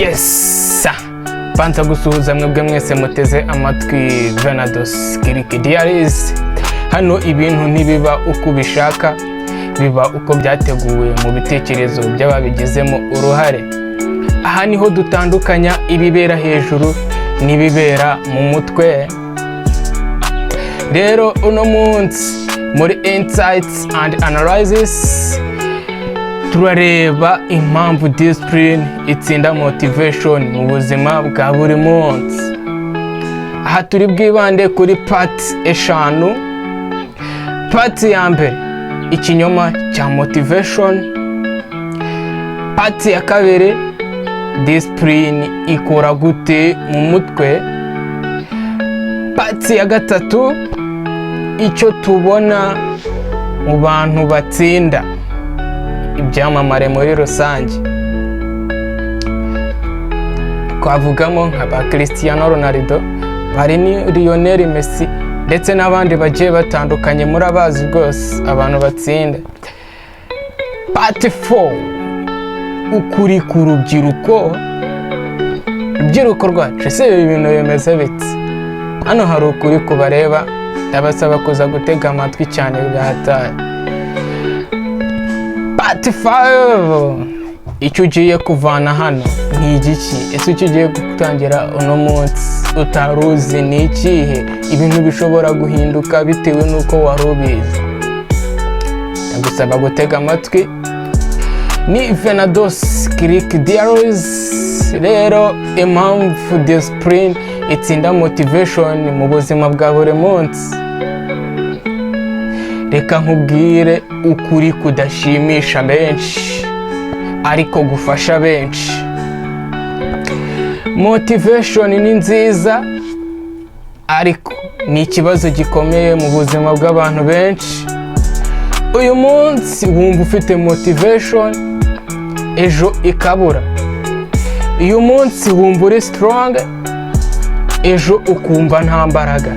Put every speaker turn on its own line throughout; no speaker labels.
Yes, panza gusuhuza mwebwe mwese muteze amatwi Venados Greek Diaries. Hano ibintu ntibiba uko ubishaka, biba uko byateguwe mu bitekerezo by'ababigizemo uruhare. Aha niho dutandukanya ibibera hejuru n'ibibera mu mutwe. Rero uno munsi muri Insights and Analysis turareba impamvu discipline itsinda motivation mu buzima bwa buri munsi. Aha turi bwibande kuri part eshanu. Part ya mbere, ikinyoma cya motivation. Part ya kabiri, discipline ikora gute mu mutwe. Part ya gatatu, icyo tubona mu bantu batsinda, ibyamamare muri rusange. Twavugamo nka ba Cristiano Ronaldo, bari ni Lionel Messi ndetse n'abandi bagiye batandukanye muri abazi rwose abantu batsinda. Part 4, ukuri ku rubyiruko. Urubyiruko rwacu ese ibi bintu bimeze bite? Hano hari ukuri kubareba, ndabasaba kuza gutega amatwi cyane byahataye. Part 5, icyo ugiye kuvana hano ni igiki? Ese icyo ugiye gutangira uno munsi utaruzi ni ikihe? Ibintu bishobora guhinduka bitewe n'uko wari ubizi. Ndagusaba gutega amatwi. Ni Venados Greek Diaries. Rero impamvu discipline itsinda motivation mu buzima bwa buri munsi. Reka nkubwire ukuri kudashimisha benshi ariko gufasha benshi. Motivation ni nziza ariko ni ikibazo gikomeye mu buzima bw'abantu benshi. Uyu munsi wumva ufite motivation, ejo ikabura. Uyu munsi wumva uri strong, ejo ukumva nta mbaraga.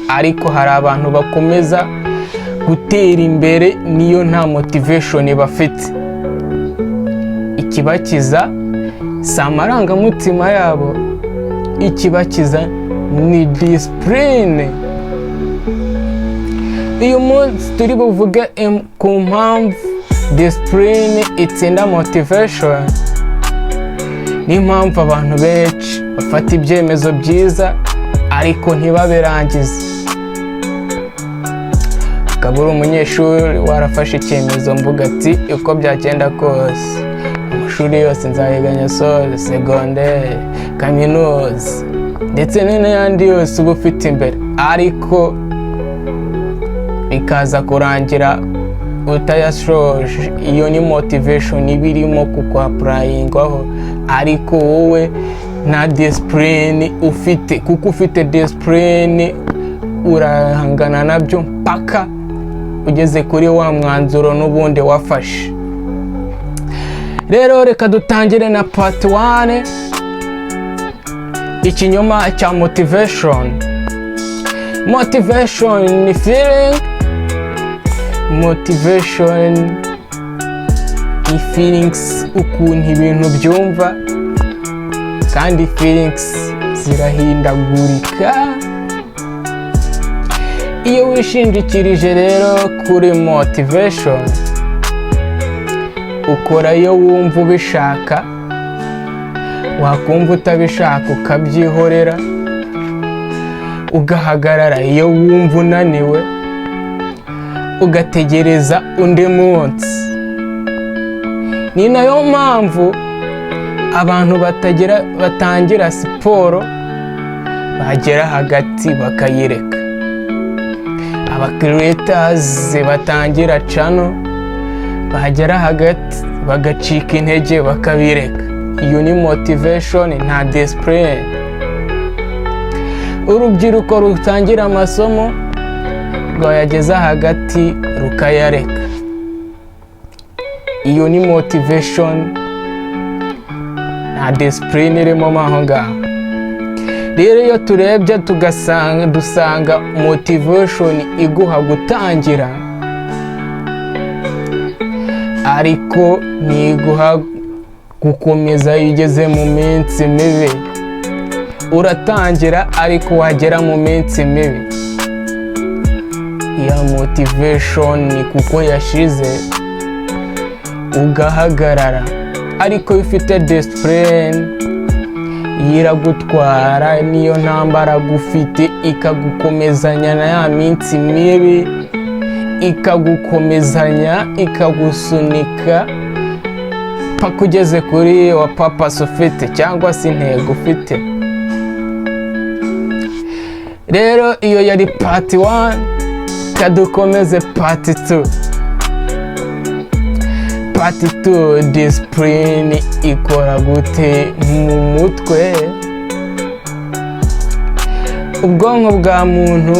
Ariko hari abantu bakomeza gutera imbere niyo nta motivation bafite. Ikibakiza si amarangamutima yabo, ikibakiza ni discipline. Uyu munsi turi buvuge ku mpamvu discipline itsinda motivation. Ni mpamvu abantu benshi bafata ibyemezo byiza ariko ntibabirangize. Kabura umunyeshuri warafashe icyemezo mvuga ati uko byagenda kose amashuri yose nzayiganya soze, secondaire, kaminuza ndetse n'ayandi yose uba ufite imbere, ariko bikaza kurangira utayashoje. Iyo ni motivation ibirimo kuko applyingwaho, ariko wowe nta discipline ufite. Kuko ufite discipline urahangana nabyo mpaka ugeze kuri wa mwanzuro n'ubundi wafashe. Rero reka dutangire na part 1, ikinyoma cya motivation. Motivation ni feeling. Motivation ni feelings, ukuntu ibintu byumva, kandi feelings zirahindagurika. Iyo wishingikirije rero kuri motivation, ukora iyo wumva ubishaka, wakumva utabishaka ukabyihorera, ugahagarara iyo wumva unaniwe, ugategereza undi munsi. Ni nayo mpamvu abantu batangira siporo bagera hagati bakayireka. Aba creators batangira channel bagera hagati bagacika intege bakabireka. Iyo ni motivation, nta discipline. Urubyiruko rutangira amasomo rwayageza hagati rukayareka. Iyo ni motivation, nta discipline irimo aho ngaho. Rero iyo turebye dusanga motivation iguha gutangira ariko ntiguha gukomeza iyo ugeze mu minsi mibi. Uratangira ariko wagera mu minsi mibi ya motivation kuko yashize ugahagarara, ariko iyo ufite discipline iragutwara, niyo ntambara gufite ikagukomezanya na ya minsi mibi, ikagukomezanya ikagusunika paka ugeze kuri wa purpose ufite cyangwa se intego ufite. Rero iyo yari part 1, kadukomeze part 2. Part 2, discipline ikora gute mu mutwe? Ubwonko bwa muntu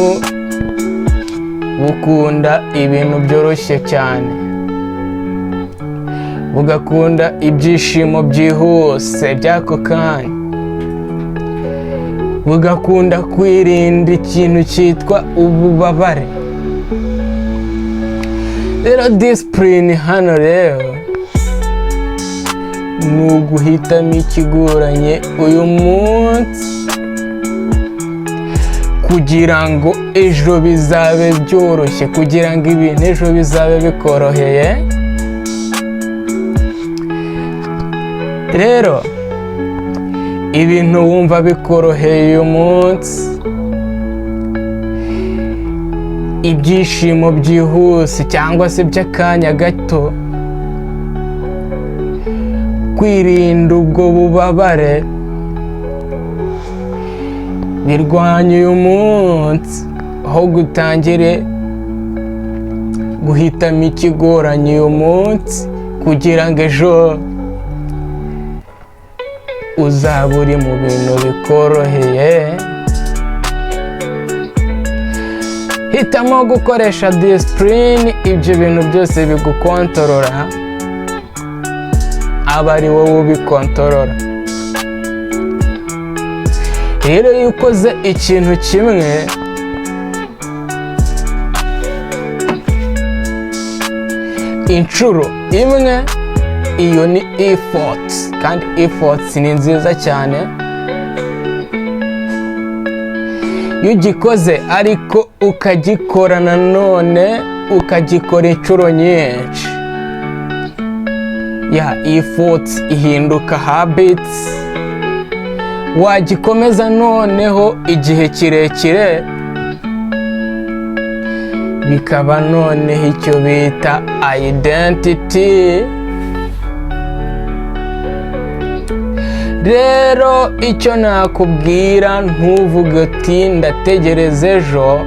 bukunda ibintu byoroshye cyane, bugakunda ibyishimo byihuse by'ako kanya, bugakunda kwirinda ikintu cyitwa ububabare. Rero discipline hano rero ni uguhitamo ikigoranye uyu munsi kugira ngo ejo bizabe byoroshye, kugira ngo ibintu ejo bizabe bikoroheye. Rero ibintu wumva bikoroheye uyu munsi, ibyishimo byihuse cyangwa se by'akanya gato, kwirinda ubwo bubabare, birwanya uyu munsi aho gutangire guhitamo ikigoranye uyu munsi kugira ngo ejo uzaba uri mu bintu bikoroheye. Hitamo gukoresha discipline, ibyo bintu byose bigukontorora aba ari wowe ubikontorora. Rero iyo ukoze ikintu kimwe inshuro imwe, iyo ni effort, kandi effort ni nziza cyane. Iyo ugikoze ariko ukagikora nanone ukagikora inshuro nyinshi, ya effort ihinduka habits, wagikomeza noneho igihe kirekire bikaba noneho icyo bita identity. Rero icyo nakubwira, ntuvuge uti ndategereza ejo,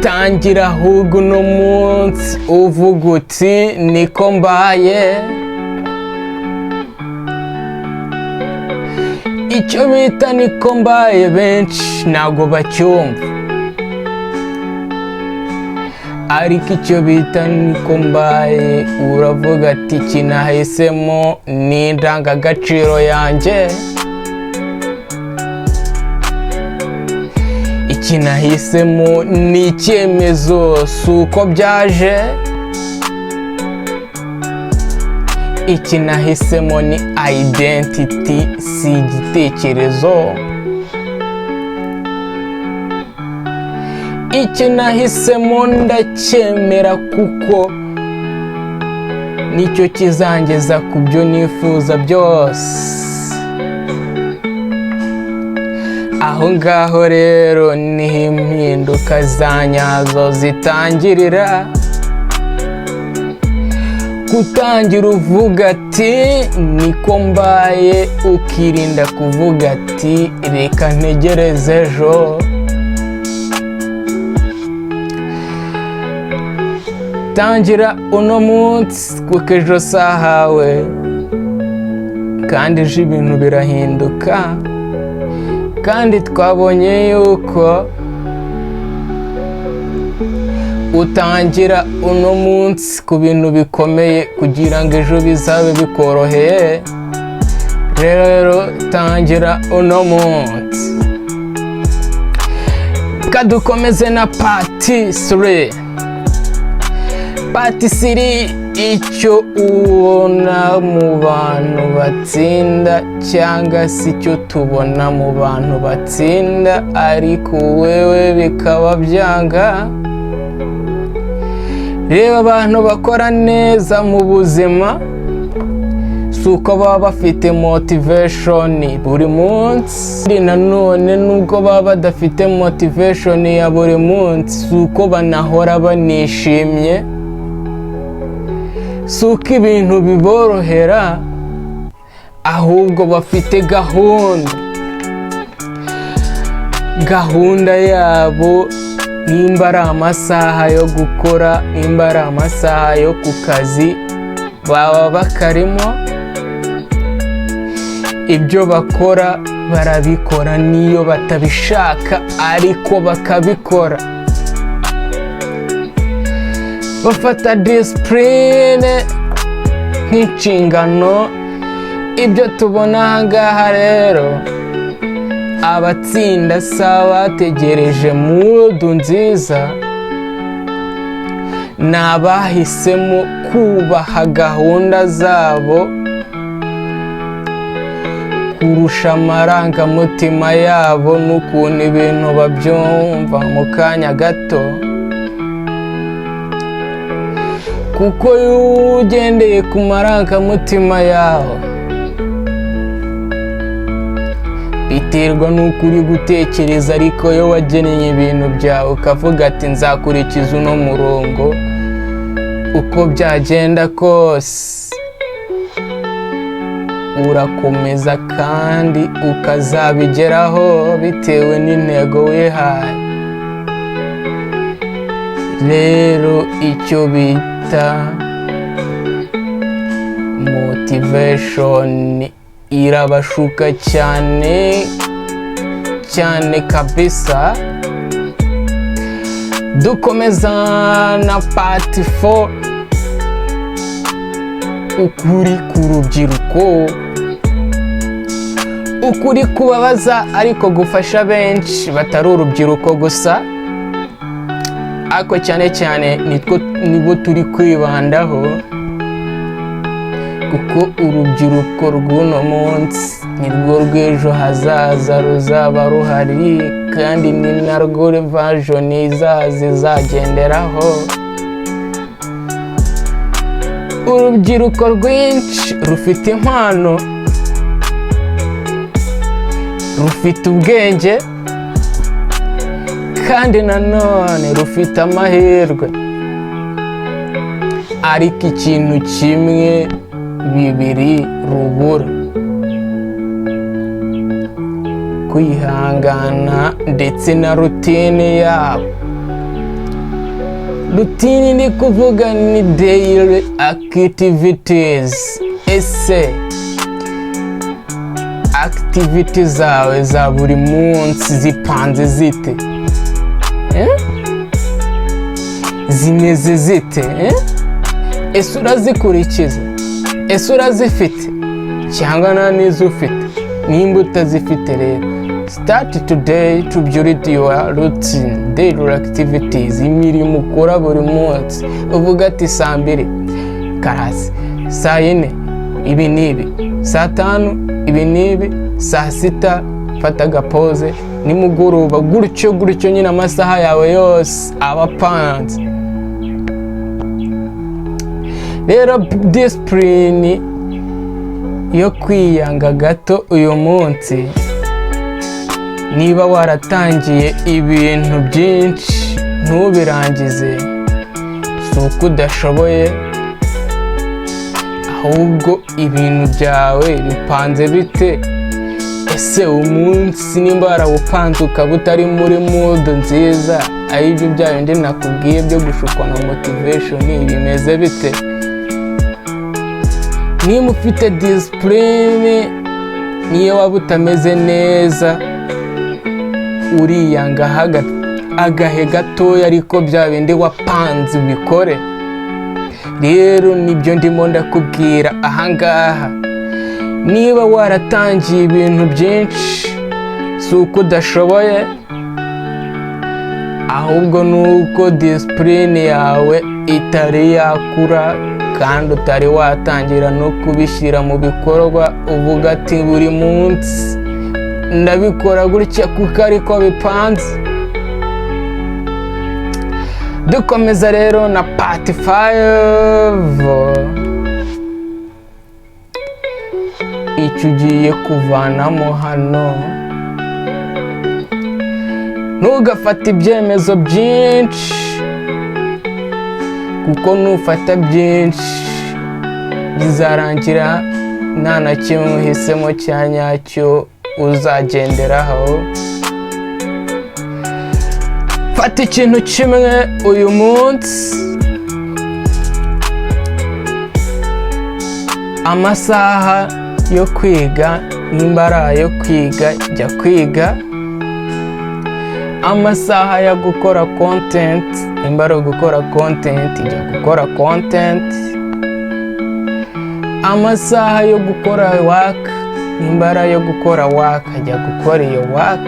tangira ahubwo uno munsi uvuga uti niko mbaye. Icyo bita niko mbaye benshi ntabwo bacyumva, ariko icyo bita niko mbaye uravuga ati iki nahisemo ni indangagaciro yanjye, iki nahisemo ni icyemezo si uko byaje, iki nahisemo ni identity si igitekerezo, iki nahisemo ndacyemera kuko nicyo kizangeza ku byo nifuza byose. Aho ngaho rero niho impinduka za nyazo zitangirira. Gutangira uvuga ati niko mbaye, ukirinda kuvuga ati reka ntegereze ejo. Tangira uno munsi kuko ejo sahawe, kandi ejo ibintu birahinduka. Kandi twabonye yuko utangira uno munsi ku bintu bikomeye kugira ngo ejo bizabe bikoroheye. Rero tangira uno munsi. Kadukomeze na part 3. Part 3 icyo ubona mu bantu batsinda cyangwa se icyo tubona mu bantu batsinda ariko wewe bikaba byanga. Reba abantu bakora neza mu buzima si uko baba bafite motivation buri munsi, nanone nubwo baba badafite motivation ya buri munsi si uko banahora banishimye, si uko ibintu biborohera, ahubwo bafite gahunda yabo. Nimba ari amasaha yo gukora, nimba ari amasaha yo ku kazi, baba bakarimo. Ibyo bakora barabikora niyo batabishaka ariko bakabikora. Bafata discipline nk'inshingano. Ibyo tubona ahangaha rero, abatsinda si abategereje mudu nziza, ni abahisemo kubaha gahunda zabo kurusha amarangamutima yabo n'ukuntu ibintu babyumva mu kanya gato. Kuko iyo ugendeye ku marangamutima yawe biterwa n'uko uri gutekereza, ariko iyo wagennye ibintu byawe ukavuga ati nzakurikiza uno murongo uko byagenda kose, urakomeza kandi ukazabigeraho bitewe n'intego wihaye. Rero icyo bita motivation irabashuka cyane cyane kabisa. Dukomeza na part 4, ukuri ku rubyiruko. Ukuri kubabaza ariko gufasha benshi batari urubyiruko gusa, ariko cyane cyane nibo turi kwibandaho, kuko urubyiruko rw'uno munsi nirwo rw'ejo hazaza ruzaba ruhari, kandi ni narwo version izaza izagenderaho. Urubyiruko rwinshi rufite impano, rufite ubwenge, kandi nanone rufite amahirwe, ariko ikintu kimwe bibiri rubura: kwihangana ndetse na rutine yabo. Rutine ni kuvuga ni daily activities. Ese activities zawe za buri munsi zipanze zite? Zimeze zite? Ese urazikurikiza? Ese urazifite cyangwa nta nizo ufite? Nimba utazifite rero, start today to build your routine, daily activities, imirimo ukora buri munsi. Uvuga ati saa 2 karasi, saa 4 ibi n'ibi, saa 5 ibi n'ibi, saa 6 fata agapoze, nimugoroba gutyo nyine amasaha yawe yose aba apanze. Rero discipline yo kwiyanga gato uyu munsi. Niba waratangiye ibintu byinshi ntubirangize, si uko udashoboye, ahubwo ibintu byawe bipanze bite? Ese umunsi nimba warawupanze ukaba utari muri mood nziza, aribyo bya bindi nakubwiye byo gushukwa na motivation, bimeze bite? Niba ufite discipline niyo waba utameze neza, uriyanga agahe gatoya, ariko bya bindi wapanze ubikore. Rero nibyo ndimo ndakubwira ahangaha. Niba waratangiye ibintu byinshi, si uko udashoboye, ahubwo nuko discipline yawe itari yakura kandi utari watangira no kubishyira mu bikorwa uvuga ati buri munsi ndabikora gutya kuko ariko bipanze. Dukomeza rero na part 5. Icyo ugiye kuvanamo hano, ntugafate ibyemezo byinshi, kuko nufata byinshi bizarangira nta na kimwe uhisemo cya nyacyo uzagenderaho. Fata ikintu kimwe uyu munsi, amasaha yo kwiga nimba ari ayo kwiga jya kwiga, amasaha yo gukora content nimba ari gukora content jya gukora content, amasaha yo gukora work nimba ari ayo gukora work jya gukora iyo work,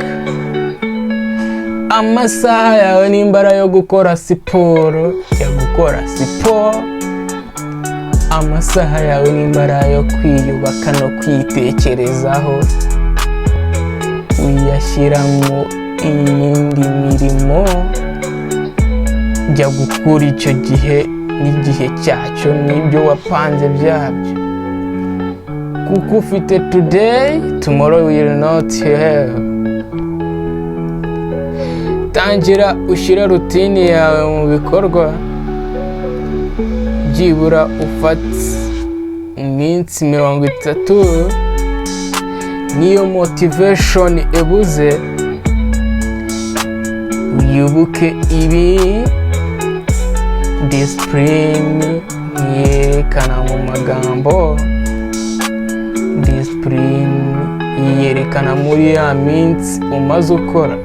amasaha yawe nimba ari ayo gukora siporo jya gukora siporo, amasaha yawe nimba ari ayo kwiyubaka no kwitekerezaho uyashyiramo iyindi mirimo, jya gukura icyo gihe n'igihe cyacyo n'ibyo wapanze byabyo, kuko ufite today, tomorrow will not have. Tangira ushyira rutini yawe mu bikorwa, byibura ufate iminsi 30, niyo motivation ebuze wibuke ibi. Discipline yerekana mu magambo, discipline yerekana muri ya minsi umaze ukora.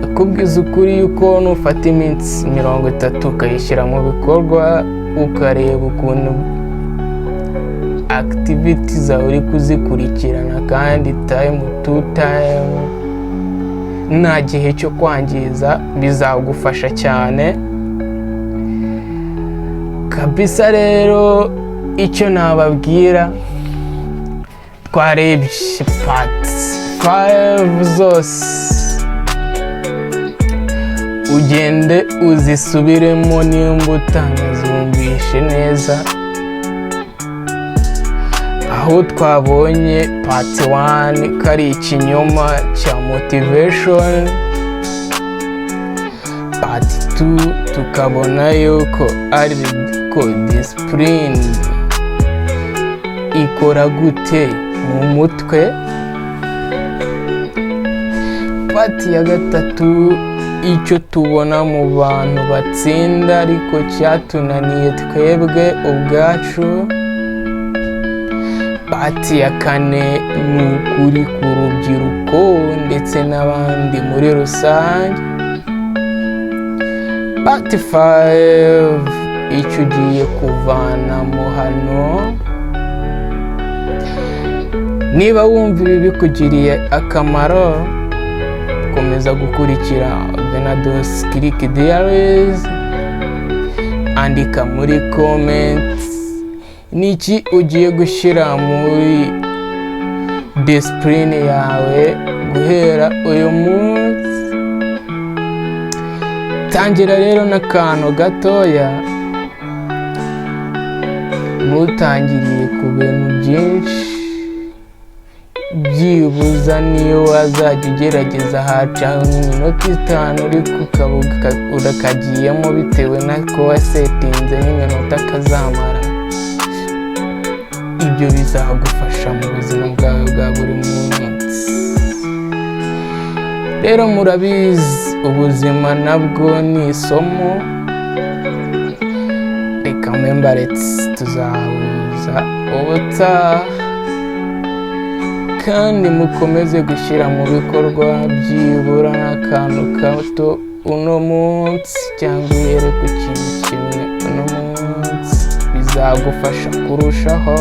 Akubwiza ukuri yuko nufata iminsi 30 ukayishyira mu bikorwa, ukareba ukuntu activities zawe uri kuzikurikirana kandi time to time nta gihe cyo kwangiza, bizagufasha cyane kabisa. Rero icyo nababwira, twarebye part 5 zose, ugende uzisubiremo nimba utanazumvishe neza. Aho twabonye part 1 kari ikinyoma cya motivation, part 2 tukabona yuko ari ko discipline ikora gute mu mutwe, part ya 3 icyo tubona mu bantu batsinda ariko cyatunaniye twebwe ubwacu, part ya 4 ni ukuri ku rubyiruko ndetse n'abandi muri rusange, part 5 icyo ugiye kuvanamo hano. Niba wumva ibi bikugiriye akamaro, komeza gukurikira Venados Click Diaries, andika muri comments niki ugiye gushyira muri discipline yawe guhera uyu munsi. Tangira rero n'akantu gatoya, ntutangiriye ku bintu byinshi, byibuza niyo wazajya ugerageza haca nk'iminota 5 uri kukabuga urakagiyemo bitewe n'ako wasetinze n'iminota kazamara. Ibyo bizagufasha mu buzima bwawe bwa buri munsi. Rero murabizi ubuzima nabwo ni isomo, reka membaretse tuzahuza ubutaha, kandi mukomeze gushyira mu bikorwa byibura n'akantu kato uno munsi, cyangwa uyere ku kintu kimwe uno munsi, bizagufasha kurushaho.